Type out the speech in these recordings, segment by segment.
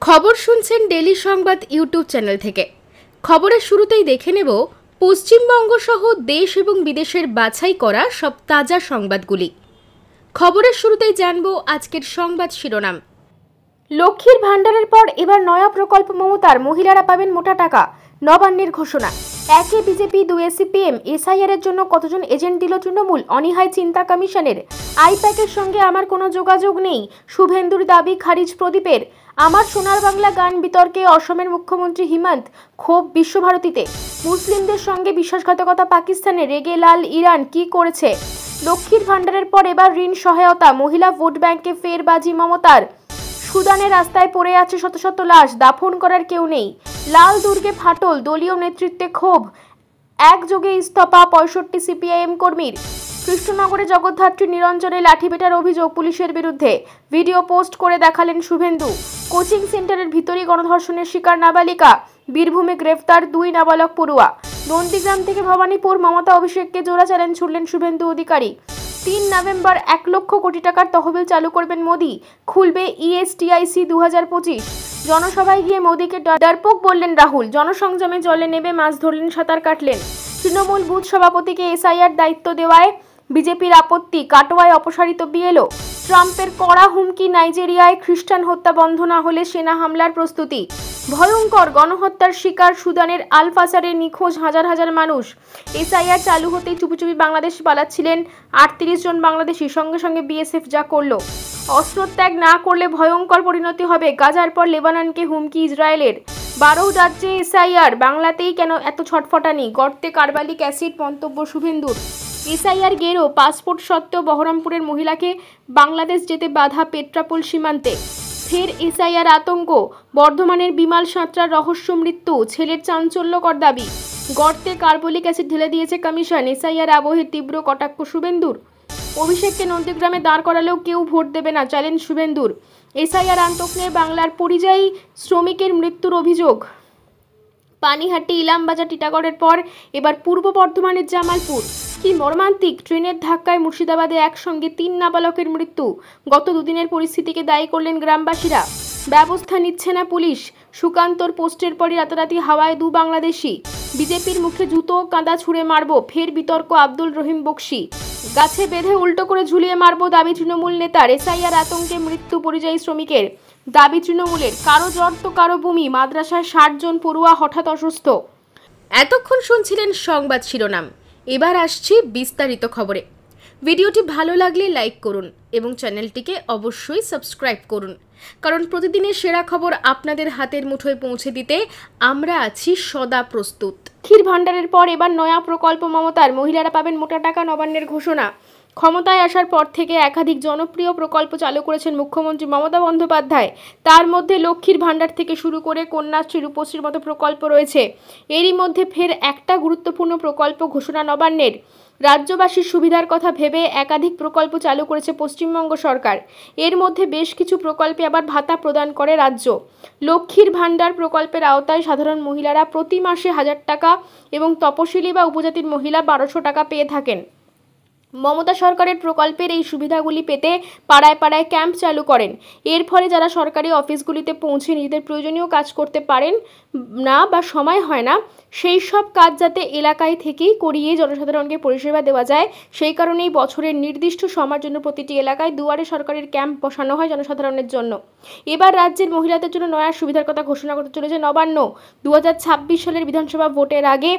খবর শুনছেন ডেলি সংবাদ ইউটিউব চ্যানেল থেকে। খবরের শুরুতেই দেখে নেব পশ্চিমবঙ্গ সহ দেশ এবং বিদেশের বাছাই করা সব তাজা সংবাদগুলি। খবরের শুরুতেই জানব আজকের সংবাদ শিরোনাম। লক্ষ্মীর ভাণ্ডারের পর এবার নয়া প্রকল্প মমতার, মহিলারা পাবেন মোটা টাকা, নবান্নের ঘোষণা। একে বিজেপি, দুয়ে সিপিএম। এসআইআর এর জন্য কতজন এজেন্ট দিল তৃণমূল, অনীহায় চিন্তা কমিশনের। আইপ্যাকের সঙ্গে আমার কোনো যোগাযোগ নেই, শুভেন্দুর দাবি খারিজ প্রদীপের। আমার সোনার বাংলা গান বিতর্কে অসমের মুখ্যমন্ত্রী হিমন্ত, ক্ষোভ বিশ্বভারতীতে। মুসলিমদের সঙ্গে বিশ্বাসঘাতকতা পাকিস্তানে, রেগে লাল ইরান কি করেছে। লক্ষ্মীর ভাণ্ডারের পর এবার ঋণ সহায়তা, মহিলা ভোট ব্যাংকে ফের বাজি মমতার। সুদানের রাস্তায় পড়ে আছে শত শত লাশ, দাফন করার কেউ নেই। লাল দুর্গে ফাটল, দলীয় নেতৃত্বে ক্ষোভ, একযোগে ইস্তফা 65 সিপিআইএম কর্মীর। কৃষ্ণনগরে জগদ্ধাত্রী নিরঞ্জনে লাঠিপেটার অভিযোগ পুলিশের বিরুদ্ধে, ভিডিও পোস্ট করে দেখালেন শুভেন্দু। কোচিং সেন্টারের ভিতরেই গণধর্ষণের শিকার নাবালিকা, বীরভূমে গ্রেফতার 2 নাবালক পড়ুয়া। নন্দীগ্রাম থেকে ভবানীপুর, মমতা অভিষেককে জোড়া চ্যালেঞ্জ ছুড়লেন শুভেন্দু অধিকারী। 3 নভেম্বর 1 লক্ষ কোটি টাকার তহবিল চালু করবেন মোদি, খুলবে ইএসটিআইসি 2025। জনসভায় গিয়ে মোদিকে ডরপোক বললেন রাহুল, জনসংযমে জলে নেবে মাছ ধরলেন, সাঁতার কাটলেন। তৃণমূল বুথ সভাপতিকে এসআইআর দায়িত্ব দেওয়ায় বিজেপির আপত্তি, কাটোয়ায় অপসারিত বিএলও। ট্রাম্পের কড়া হুমকি, নাইজেরিয়ায় খ্রিস্টান হত্যা বন্ধ না হলে সেনা হামলার প্রস্তুতি। ভয়ঙ্কর গণহত্যার শিকার সুদানের আল ফাসারে নিখোঁজ হাজার হাজার মানুষ। এসআইআর চালু হতেই চুপি চুপি বাংলাদেশ পালাচ্ছিলেন 38 জন বাংলাদেশি, সঙ্গে সঙ্গে বিএসএফ যা করলো। অস্ত্রত্যাগ না করলে ভয়ঙ্কর পরিণতি হবে, গাজার পর লেবাননকে হুমকি ইসরায়েলের। 12 রাজ্যে এসআইআর, বাংলাতেই কেন এত ছটফটানি, গর্তে কার্বালিক অ্যাসিড, মন্তব্য শুভেন্দুর। এসআইআর গেরো, পাসপোর্ট সত্ত্বেও বহরমপুরের মহিলাকে বাংলাদেশ যেতে বাধা পেট্রাপোল সীমান্তে। ফের এসআইআর আতঙ্ক, বর্ধমানের বিমাল সাঁতরার রহস্য মৃত্যু, ছেলের চাঞ্চল্যকর দাবি। গর্তে কার্বলিক অ্যাসিড ঢেলে দিয়েছে কমিশন, এসআইআর আবহে তীব্র কটাক্ষ শুভেন্দুর। অভিষেককে নন্দীগ্রামে দাঁড় করালেও কেউ ভোট দেবে না, চ্যালেঞ্জ শুভেন্দুর। এসআইআর আতঙ্ক নিয়ে বাংলার পরিযায়ী শ্রমিকের মৃত্যুর অভিযোগ। পানিহাটি, ইলামবাজার, টিটাগড়ের পর এবার পূর্ব বর্ধমানের জামালপুর। কি মর্মান্তিক, ট্রেনের ধাক্কায় মুর্শিদাবাদে একসঙ্গে 3 নাবালকের মৃত্যু। গত দুদিনের পরিস্থিতিকে দায়ী করলেন গ্রামবাসীরা। ব্যবস্থা নিচ্ছে না পুলিশ। সুকান্তর পোস্টের পরই রাতারাতি হাওয়ায় 2 বাংলাদেশি। বিজেপির মুখে জুতো কাঁদা ছুঁড়ে মারব, ফের বিতর্ক আব্দুল রহিম বক্সি। গাছে বেঁধে উল্টো করে ঝুলিয়ে মারব, দাবি তৃণমূল নেতার। এসআইআর আতঙ্কে মৃত্যু পরিযায়ী শ্রমিকের, দাবি তৃণমূলের। কারো জ্বর তো কারো বমি, মাদ্রাসায় 60 জন পড়ুয়া হঠাৎ অসুস্থ। এতক্ষণ শুনছিলেন সংবাদ শিরোনাম, এবার আসছি বিস্তারিত খবরে। ভিডিওটি ভালো লাগলে লাইক করুন এবং চ্যানেলটিকে অবশ্যই সাবস্ক্রাইব করুন, কারণ প্রতিদিনের সেরা খবর আপনাদের হাতের মুঠোয় পৌঁছে দিতে আমরা আছি সদা প্রস্তুত। লক্ষ্মীর ভাণ্ডারের পর এবার নয়া প্রকল্প মমতার, মহিলারা পাবেন মোটা টাকা, নবান্নের ঘোষণা। ক্ষমতায় আসার পর থেকে একাধিক জনপ্রিয় প্রকল্প চালু করেছেন মুখ্যমন্ত্রী মমতা বন্দ্যোপাধ্যায়। তার মধ্যে লক্ষ্মীর ভাণ্ডার থেকে শুরু করে কন্যাশ্রী, রূপশ্রীর মতো প্রকল্প রয়েছে। এরই মধ্যে ফের একটা গুরুত্বপূর্ণ প্রকল্প ঘোষণা নবান্নের। রাজ্যবাসীর সুবিধার কথা ভেবে একাধিক প্রকল্প চালু করেছে পশ্চিমবঙ্গ সরকার। এর মধ্যে বেশ কিছু প্রকল্পে আবার ভাতা প্রদান করে রাজ্য। লক্ষ্মীর ভাণ্ডার প্রকল্পের আওতায় সাধারণ মহিলারা প্রতি মাসে 1000 টাকা এবং তপশিলি বা উপজাতির মহিলা 1200 টাকা পেয়ে থাকেন। মমতা সরকারের প্রকল্পের এই সুবিধাগুলি পেতে পাড়ায় পাড়ায় ক্যাম্প চালু করেন। এর ফলে যারা সরকারি অফিসগুলিতে পৌঁছে নিজেদের প্রয়োজনীয় কাজ করতে পারেন না বা সময় হয় না, সেই সব কাজ যাতে এলাকায় থেকেই করিয়ে জনসাধারণকে পরিষেবা দেওয়া যায়, সেই কারণেই বছরের নির্দিষ্ট সময়ের জন্য প্রতিটি এলাকায় দুয়ারে সরকারের ক্যাম্প বসানো হয় জনসাধারণের জন্য। এবার রাজ্যের মহিলাদের জন্য নয়া সুবিধার কথা ঘোষণা করতে চলেছে নবান্ন। 2026 সালের বিধানসভা ভোটের আগে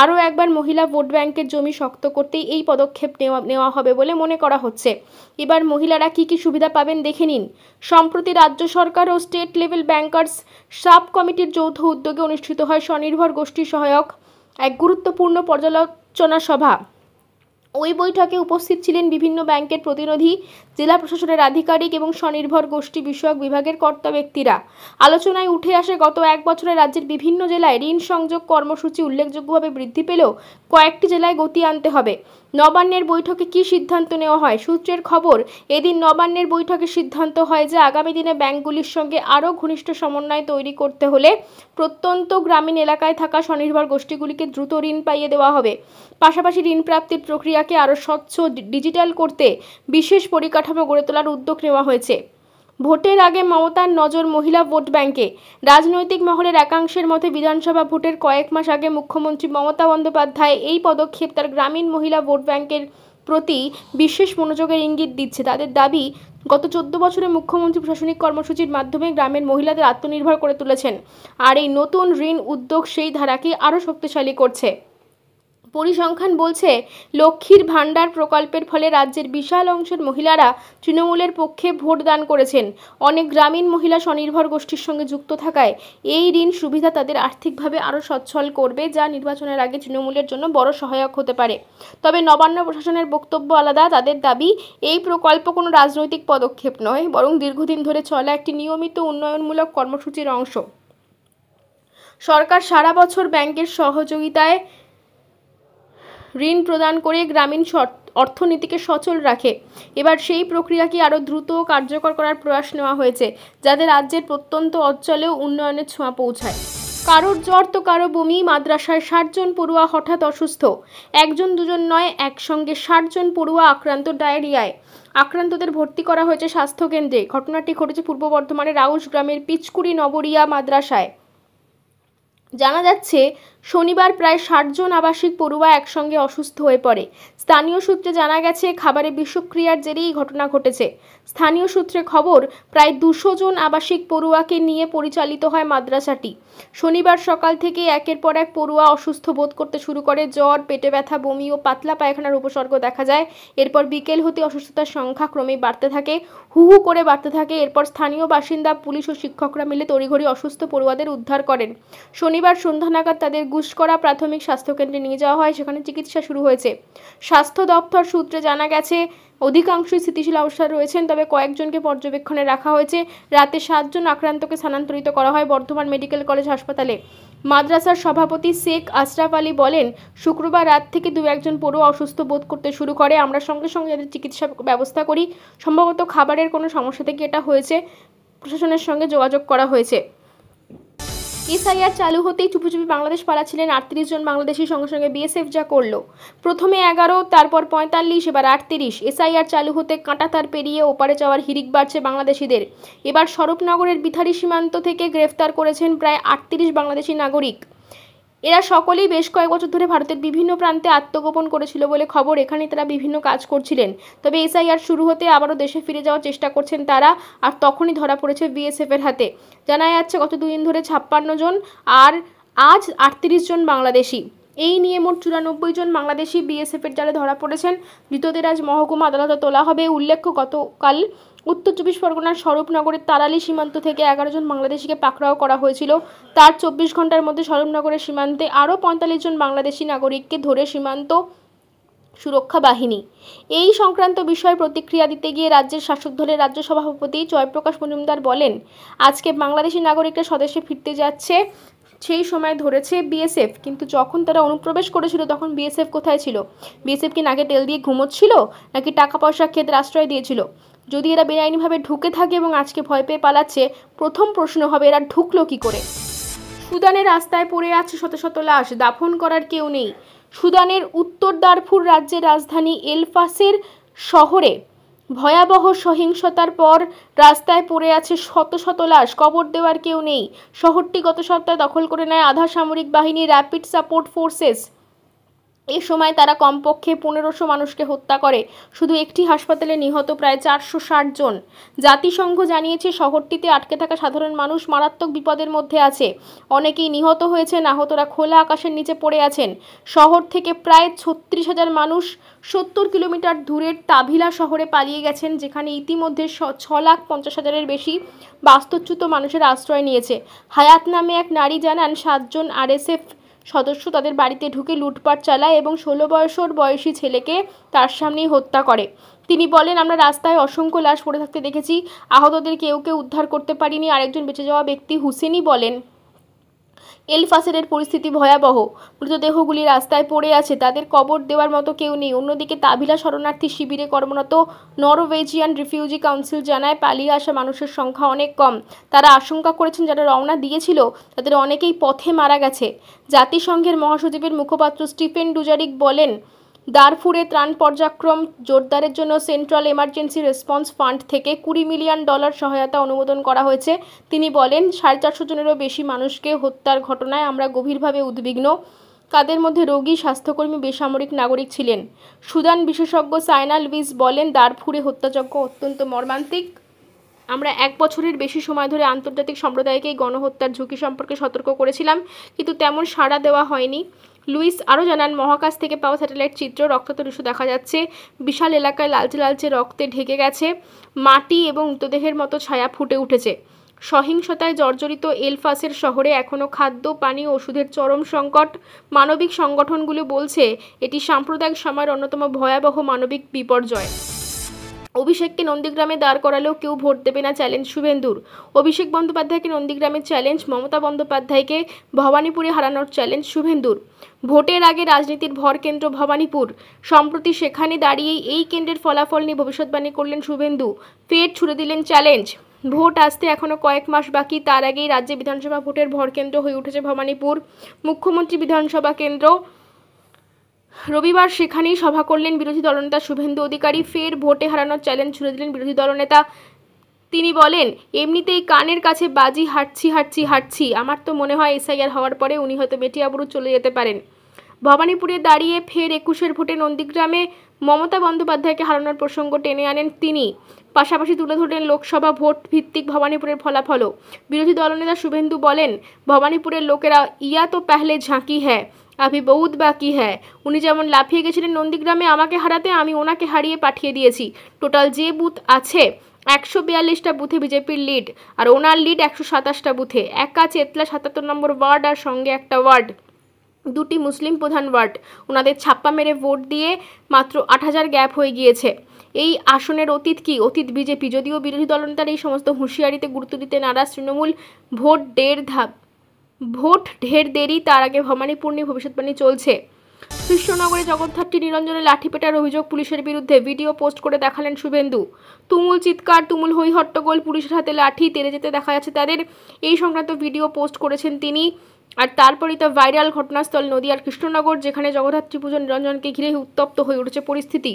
আরও একবার মহিলা ভোট ব্যাংকের জমি শক্ত করতেই এই পদক্ষেপ নেওয়া হবে বলে মনে করা হচ্ছে। এবার মহিলারা কি কি সুবিধা পাবেন দেখে নিন। সম্প্রতি রাজ্য সরকার ও স্টেট লেভেল ব্যাংকার্স সাব কমিটির যৌথ উদ্যোগে অনুষ্ঠিত হয় স্বনির্ভর গোষ্ঠী সহায়ক এক গুরুত্বপূর্ণ পর্যালোচনা সভা। ওই বৈঠকে উপস্থিত ছিলেন বিভিন্ন ব্যাংকের প্রতিনিধি, জেলা প্রশাসনের আধিকারিক এবং স্বনির্ভর গোষ্ঠী বিষয়ক বিভাগের কর্তা ব্যক্তিরা। আলোচনায় উঠে আসে গত 1 বছরে রাজ্যের বিভিন্ন জেলায় ঋণ সংযোগ কর্মসূচি উল্লেখযোগ্যভাবে বৃদ্ধি পেলেও কয়েকটি জেলায় গতি আনতে হবে। নবান্নের বৈঠকে কি সিদ্ধান্ত নেওয়া হয়? সূত্রের খবর, এদিন নবান্নের বৈঠকে সিদ্ধান্ত হয় যে আগামী দিনে ব্যাংকগুলির সঙ্গে আরও ঘনিষ্ঠ সমন্বয় তৈরি করতে হলে প্রত্যন্ত গ্রামীণ এলাকায় থাকা স্বনির্ভর গোষ্ঠীগুলিকে দ্রুত ঋণ পাইয়ে দেওয়া হবে। পাশাপাশি ঋণ প্রাপ্তির প্রক্রিয়াকে আরও স্বচ্ছ ডিজিটাল করতে বিশেষ পরিকাঠামো গড়ে তোলার উদ্যোগ নেওয়া হয়েছে। ভোটের আগে মমতার নজর মহিলা ভোট ব্যাংকে। রাজনৈতিক মহলের একাংশের মতে বিধানসভা ভোটের কয়েক মাস আগে মুখ্যমন্ত্রী মমতা বন্দ্যোপাধ্যায় এই পদক্ষেপ তার গ্রামীণ মহিলা ভোট ব্যাংকের প্রতি বিশেষ মনোযোগের ইঙ্গিত দিচ্ছে। তাদের দাবি, গত 14 বছরে মুখ্যমন্ত্রী প্রশাসনিক কর্মসূচির মাধ্যমে গ্রামের মহিলাদের আত্মনির্ভর করে তুলেছেন, আর এই নতুন ঋণ উদ্যোগ সেই ধারাকে আরও শক্তিশালী করছে। পরিসংখ্যান বলছে, লক্ষ্মীর ভাণ্ডার প্রকল্পের ফলে রাজ্যের বিশাল অংশের মহিলারা তৃণমূলের পক্ষে ভোট দান করেছেন। অনেক গ্রামীণ মহিলা স্বনির্ভর গোষ্ঠীর সঙ্গে যুক্ত থাকায় এই ঋণ সুবিধা তাদের আর্থিকভাবে আরও সচ্ছল করবে, যা নির্বাচনের আগে তৃণমূলের জন্য বড় সহায়ক হতে পারে। তবে নবান্ন প্রশাসনের বক্তব্য আলাদা। তাদের দাবি, এই প্রকল্প কোনো রাজনৈতিক পদক্ষেপ নয়, বরং দীর্ঘদিন ধরে চলা একটি নিয়মিত উন্নয়নমূলক কর্মসূচির অংশ। সরকার সারা বছর ব্যাংকের সহযোগিতায় ঋণ প্রদান করে গ্রামীণ অর্থনীতিকে সচল রাখে। এবার সেই প্রক্রিয়াকে আরও দ্রুত ও কার্যকর করার প্রয়াস নেওয়া হয়েছে, যাতে রাজ্যের প্রত্যন্ত অঞ্চলেও উন্নয়নের ছোঁয়া পৌঁছায়। কারোর জ্বর তো কারো বমি। মাদ্রাসায় 60 জন পড়ুয়া হঠাৎ অসুস্থ। একজন দুজন নয়, একসঙ্গে 60 জন পড়ুয়া আক্রান্ত ডায়রিয়ায়। আক্রান্তদের ভর্তি করা হয়েছে স্বাস্থ্যকেন্দ্রে। ঘটনাটি ঘটেছে পূর্ব বর্ধমানের রাউস গ্রামের পিচকুড়ি নবরিয়া মাদ্রাসায়। জানা যাচ্ছে, শনিবার প্রায় 60 জন আবাসিক পড়ুয়া একসঙ্গে অসুস্থ হয়ে পড়ে। স্থানীয় সূত্রে জানা গেছে, খাবারে বিষক্রিয়ার জেরেই ঘটনা ঘটেছে। স্থানীয় সূত্রে খবর, প্রায় 200 জন আবাসিক পড়ুয়াকে নিয়ে পরিচালিত হয় মাদ্রাসাটি। শনিবার সকাল থেকে একের পর এক পড়ুয়া অসুস্থ বোধ করতে শুরু করে। জ্বর, পেটে ব্যথা, বমি ও পাতলা পায়খানার উপসর্গ দেখা যায়। এরপর বিকেল হতে অসুস্থতার সংখ্যা ক্রমেই বাড়তে থাকে, হু হু করে বাড়তে থাকে। এরপর স্থানীয় বাসিন্দা, পুলিশ ও শিক্ষকরা মিলে তড়িঘড়ি অসুস্থ পড়ুয়াদের উদ্ধার করেন। শনিবার সন্ধ্যা নাগাদ তাদের গুসকরা প্রাথমিক স্বাস্থ্যকেন্দ্রে নিয়ে যাওয়া হয়। সেখানে চিকিৎসা শুরু হয়েছে। স্বাস্থ্য দপ্তর সূত্রে জানা গেছে, অধিকাংশই স্থিতিশীল অবস্থায় রয়েছেন, তবে কয়েকজনকে পর্যবেক্ষণে রাখা হয়েছে। রাতে 7 জন আক্রান্তকে স্থানান্তরিত করা হয় বর্ধমান মেডিকেল কলেজ হাসপাতালে। মাদ্রাসার সভাপতি শেখ আশরাফ আলী বলেন, শুক্রবার রাত থেকে 2-1 জন পড়ুয়া অসুস্থ বোধ করতে শুরু করে। আমরা সঙ্গে সঙ্গে তাদের চিকিৎসা ব্যবস্থা করি। সম্ভবত খাবারের কোনো সমস্যা থেকে এটা হয়েছে। প্রশাসনের সঙ্গে যোগাযোগ করা হয়েছে। এসআইআর চালু হতেই চুপি চুপি বাংলাদেশ পালাচ্ছিলেন 38 জন বাংলাদেশি। সঙ্গে সঙ্গে বিএসএফ যা করলো, প্রথমে 11, তারপর 45, এবার 38। এসআইআর চালু হতে কাঁটাতার পেরিয়ে ওপারে যাওয়ার হিড়িক বাড়ছে বাংলাদেশিদের। এবার স্বরূপনগরের বিথারি সীমান্ত থেকে গ্রেফতার করেছেন প্রায় 38 বাংলাদেশি নাগরিক। এরা সকলেই বেশ কয়েক বছর ধরে ভারতের বিভিন্ন প্রান্তে আত্মগোপন করেছিল বলে খবর। এখানে তারা বিভিন্ন কাজ করছিলেন। তবে এসআইআর শুরু হতে আবারও দেশে ফিরে যাওয়ার চেষ্টা করছেন তারা, আর তখনই ধরা পড়েছে বিএসএফ এর হাতে। জানা যাচ্ছে, গত 2 দিন ধরে 56 জন আর আজ 38 জন বাংলাদেশি। এই নিয়ে মোট 94 জন বাংলাদেশি বিএসএফ এর জালে ধরা পড়েছেন। ধৃতদের আজ মহকুমা আদালতে তোলা হবে। উল্লেখ্য, গতকাল উত্তর 24 পরগনার স্বরূপনগরের তারালি সীমান্ত থেকে 11 জন বাংলাদেশিকে পাকড়াও করা হয়েছিল। তার 24 ঘন্টার মধ্যে স্বরূপনগরের সীমান্তে আরও 45 জন বাংলাদেশি নাগরিককে ধরে সীমান্ত সুরক্ষা বাহিনী। এই সংক্রান্ত বিষয়ে প্রতিক্রিয়া দিতে গিয়ে রাজ্যের শাসক দলের রাজ্য সভাপতি জয়প্রকাশ মজুমদার বলেন, আজকে বাংলাদেশি নাগরিকরা স্বদেশে ফিরতে যাচ্ছে, সেই সময় ধরেছে বিএসএফ। কিন্তু যখন তারা অনুপ্রবেশ করেছিল তখন বিএসএফ কোথায় ছিল? বিএসএফ কি নাকে তেল দিয়ে ঘুমোচ্ছিল, নাকি টাকা পয়সা খেতে আশ্রয় দিয়েছিল? যদি এরা বেআইনিভাবে ঢুকে থাকে এবং আজকে ভয় পেয়ে পালাচ্ছে, প্রথম প্রশ্ন হবে, এরা ঢুকলো কি করে? সুদানের রাস্তায় পড়ে আছে শত শত লাশ, দাফন করার কেউ নেই। সুদানের উত্তর দারফুর রাজ্যের রাজধানী এলফাসের শহরে ভয়াবহ সহিংসতার পর রাস্তায় পড়ে আছে শত শত লাশ, কবর দেওয়ার কেউ নেই। শহরটি গত সপ্তাহে দখল করে নেয় আধা সামরিক বাহিনী র্যাপিড সাপোর্ট ফোর্সেস। এই সময় তারা কমপক্ষে 1500 মানুষকে হত্যা করে। শুধু একটি হাসপাতালে নিহত প্রায় 460 জন। জাতিসংঘ জানিয়েছে, শহরটিতে আটকে থাকা সাধারণ মানুষ মারাত্মক বিপদের মধ্যে আছে। অনেকেই নিহত হয়েছেন, আহতরা খোলা আকাশের নিচে পড়ে আছেন। শহর থেকে প্রায় 36,000 মানুষ 70 কিলোমিটার দূরের তাভিলা শহরে পালিয়ে গেছেন, যেখানে ইতিমধ্যে 6,50,000-এর বেশি বাস্তুচ্যুত মানুষের আশ্রয় নিয়েছে। হায়াত নামে এক নারী জানান, 7 জন আরএসএফ সদস্য তাদের বাড়িতে ঢুকে লুটপাট চালায় এবং 16 বছর বয়সী ছেলেকে তার সামনেই হত্যা করে। তিনি বলেন, আমরা রাস্তায় অসংখ্য লাশ পড়ে থাকতে দেখেছি। আহতদের কেউ উদ্ধার করতে পারিনি। আরেকজন বেঁচে যাওয়া ব্যক্তি হুসেনি বলেন, এলফাসের পরিস্থিতি ভয়াবহ। মৃতদেহগুলি রাস্তায় পড়ে আছে, তাদের কবর দেওয়ার মতো কেউ নেই। অন্যদিকে তাভিলা শরণার্থী শিবিরে কর্মরত নরওয়েজিয়ান রিফিউজি কাউন্সিল জানায়, পালিয়ে আসা মানুষের সংখ্যা অনেক কম। তারা আশঙ্কা করেছেন, যারা রওনা দিয়েছিল তাদের অনেকেই পথে মারা গেছে। জাতিসংঘের মহাসচিবের মুখপাত্র স্টিফেন ডুজারিক বলেন, দারফুরে ত্রাণ পর্যায়ক্রম জোরদারের জন্য সেন্ট্রাল এমার্জেন্সি রেসপন্স ফান্ড থেকে $20 মিলিয়ন সহায়তা অনুমোদন করা হয়েছে। তিনি বলেন, 450 জনেরও বেশি মানুষকে হত্যার ঘটনায় আমরা গভীরভাবে উদ্বিগ্ন। তাদের মধ্যে রোগী, স্বাস্থ্যকর্মী, বেসামরিক নাগরিক ছিলেন। সুদান বিশেষজ্ঞ সাইনা লুইস বলেন, দারফুরে হত্যাযজ্ঞ অত্যন্ত মর্মান্তিক। আমরা 1 বছরের বেশি সময় ধরে আন্তর্জাতিক সম্প্রদায়কে গণহত্যার ঝুঁকি সম্পর্কে সতর্ক করেছিলাম, কিন্তু তেমন সাড়া দেওয়া হয়নি। লুইস আরও জানান, মহাকাশ থেকে পাওয়া স্যাটেলাইট চিত্র, রক্তাক্ত দৃশ্য দেখা যাচ্ছে। বিশাল এলাকায় লালচে লালচে রক্তে ঢেকে গেছে। মাটি এবং মৃতদেহের মতো ছায়া ফুটে উঠেছে। সহিংসতায় জর্জরিত এলফাসের শহরে এখনও খাদ্য, পানি ও ওষুধের চরম সংকট। মানবিক সংগঠনগুলো বলছে এটি সাম্প্রদায়িক সময়ের অন্যতম ভয়াবহ মানবিক বিপর্যয়। অভিষেককে নন্দীগ্রামে দাঁড় করালেও কেউ ভোট দেবে না, চ্যালেঞ্জ শুভেন্দুর। অভিষেক বন্দ্যোপাধ্যায়কে নন্দীগ্রামের চ্যালেঞ্জ, মমতা বন্দ্যোপাধ্যায়কে ভবানীপুরে হারানোর চ্যালেঞ্জ শুভেন্দুর। ভোটের আগে রাজনীতির ভরকেন্দ্র ভবানীপুর। সম্প্রতি সেখানে দাঁড়িয়েই এই কেন্দ্রের ফলাফল নিয়ে ভবিষ্যৎবাণী করলেন শুভেন্দু। ফের ছুড়ে দিলেন চ্যালেঞ্জ। ভোট আসতে এখনও কয়েক মাস বাকি, তার আগেই রাজ্যে বিধানসভা ভোটের ভরকেন্দ্র হয়ে উঠেছে ভবানীপুর। মুখ্যমন্ত্রী বিধানসভা কেন্দ্র। রবিবার সেখানেই সভা করলেন বিরোধী দলনেতা শুভেন্দু অধিকারী। ফের ভোটে হারানোর চ্যালেঞ্জ ছুড়ে দিলেন বিরোধী দলনেতা। তিনি বলেন, এমনিতেই কানের কাছে বাজি হাঁটছি। আমার তো মনে হয় এসআইআর হওয়ার পরে উনি হয়তো বেটিয়াবুরু চলে যেতে পারেন। ভবানীপুরে দাঁড়িয়ে ফের 21-এর ভোটে নন্দীগ্রামে মমতা বন্দ্যোপাধ্যায়কে হারানোর প্রসঙ্গ টেনে আনেন তিনি। পাশাপাশি তুলে ধরলেন লোকসভা ভোট ভিত্তিক ভবানীপুরের ফলাফলও। বিরোধী দলনেতা শুভেন্দু বলেন, ভবানীপুরের লোকেরা ইয়া তো পেহলে ঝাঁকি হ্যায়, আভি বহুত বাকি হ্যায়। উনি যেমন লাফিয়ে গেছিলেন নন্দীগ্রামে আমাকে হারাতে, আমি ওনাকে হারিয়ে পাঠিয়ে দিয়েছি। টোটাল যে বুথ আছে 142টা বুথে বিজেপির লিড, আর ওনার লিড 127টা বুথে। একা চেতলা 77 নম্বর ওয়ার্ড আর সঙ্গে একটা ওয়ার্ড, 2টি মুসলিম প্রধান ওয়ার্ড। ওনাদের ছাপ্পা মেরে ভোট দিয়ে মাত্র 8000 গ্যাপ হয়ে গিয়েছে। এই আসনের অতীত কি? অতীত বিজেপি। যদিও বিরোধী দলনেতার এই সমস্ত হুঁশিয়ারিতে গুরুত্ব দিতে নারাজ তৃণমূল। ভোট ঢের দেরি, তার আগে ভবানীপুর নিয়ে ভবিষ্যৎবাণী চলছে। কৃষ্ণনগরে জগদ্ধাত্রী নিরঞ্জনে লাঠিপেটার অভিযোগ পুলিশের বিরুদ্ধে। ভিডিও পোস্ট করে দেখালেন শুভেন্দু। তুমুল চিৎকার, তুমুল হই হট্টগোল, পুলিশের হাতে লাঠি, তেড়ে যেতে দেখা যাচ্ছে তাদের। এই সংক্রান্ত ভিডিও পোস্ট করেছেন তিনি। আর তারপরই তা ভাইরাল। ঘটনাস্থল নদিয়ার কৃষ্ণনগর, যেখানে জগদ্ধাত্রী পুজো নিরঞ্জনকে ঘিরে উত্তপ্ত হয়ে উঠেছে পরিস্থিতি।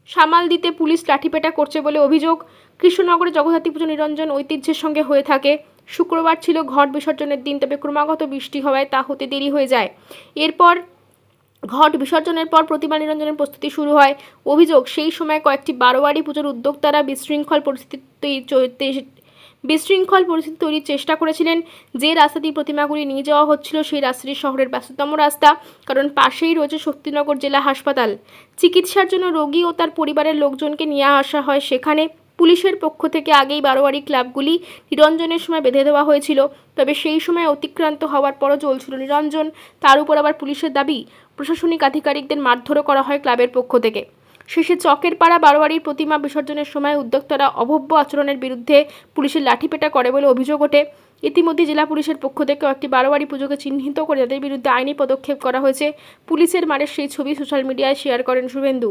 সামাল দিতে পুলিশ লাঠিপেটা করছে বলে অভিযোগ। কৃষ্ণনগরে জগদ্ধাত্রী পুজো নিরঞ্জন ঐতিহ্যের সঙ্গে হয়ে থাকে। শুক্রবার ছিল ঘট বিসর্জনের দিন, তবে ক্রমাগত বৃষ্টি হওয়ায় তা হতে দেরি হয়ে যায়। এরপর ঘট বিসর্জনের পর প্রতিমা নিরঞ্জনের প্রস্তুতি শুরু হয়। অভিযোগ, সেই সময় কয়েকটি বারোয়ারি পুজোর উদ্যোক্তারা বিশৃঙ্খল পরিস্থিতি তৈরির চেষ্টা করেছিলেন। যে রাস্তা দিয়ে প্রতিমাগুলি নিয়ে যাওয়া হচ্ছিল সেই রাস্তাটি শহরের ব্যস্ততম রাস্তা, কারণ পাশেই রয়েছে শক্তিনগর জেলা হাসপাতাল। চিকিৎসার জন্য রোগী ও তার পরিবারের লোকজনকে নিয়ে আসা হয় সেখানে। পুলিশের পক্ষ থেকে আগেই বারোয়ারি ক্লাবগুলি নিরঞ্জনের সময় বেঁধে দেওয়া হয়েছিল, তবে সেই সময় অতিক্রান্ত হওয়ার পরও চলছিল নিরঞ্জন। তার উপর আবার পুলিশের দাবি, প্রশাসনিক আধিকারিকদের মারধরও করা হয় ক্লাবের পক্ষ থেকে। শেষে চকের পাড়া বারোয়ারির প্রতিমা বিসর্জনের সময় উদ্যোক্তারা অভব্য আচরণের বিরুদ্ধে পুলিশের লাঠিপেটা করে বলে অভিযোগ ওঠে। ইতিমধ্যে জেলা পুলিশের পক্ষ থেকে একটি বারোয়ারি পুজোকে চিহ্নিত করে তাদের বিরুদ্ধে আইনি পদক্ষেপ করা হয়েছে। পুলিশের মারের সেই ছবি সোশ্যাল মিডিয়ায় শেয়ার করেন শুভেন্দু।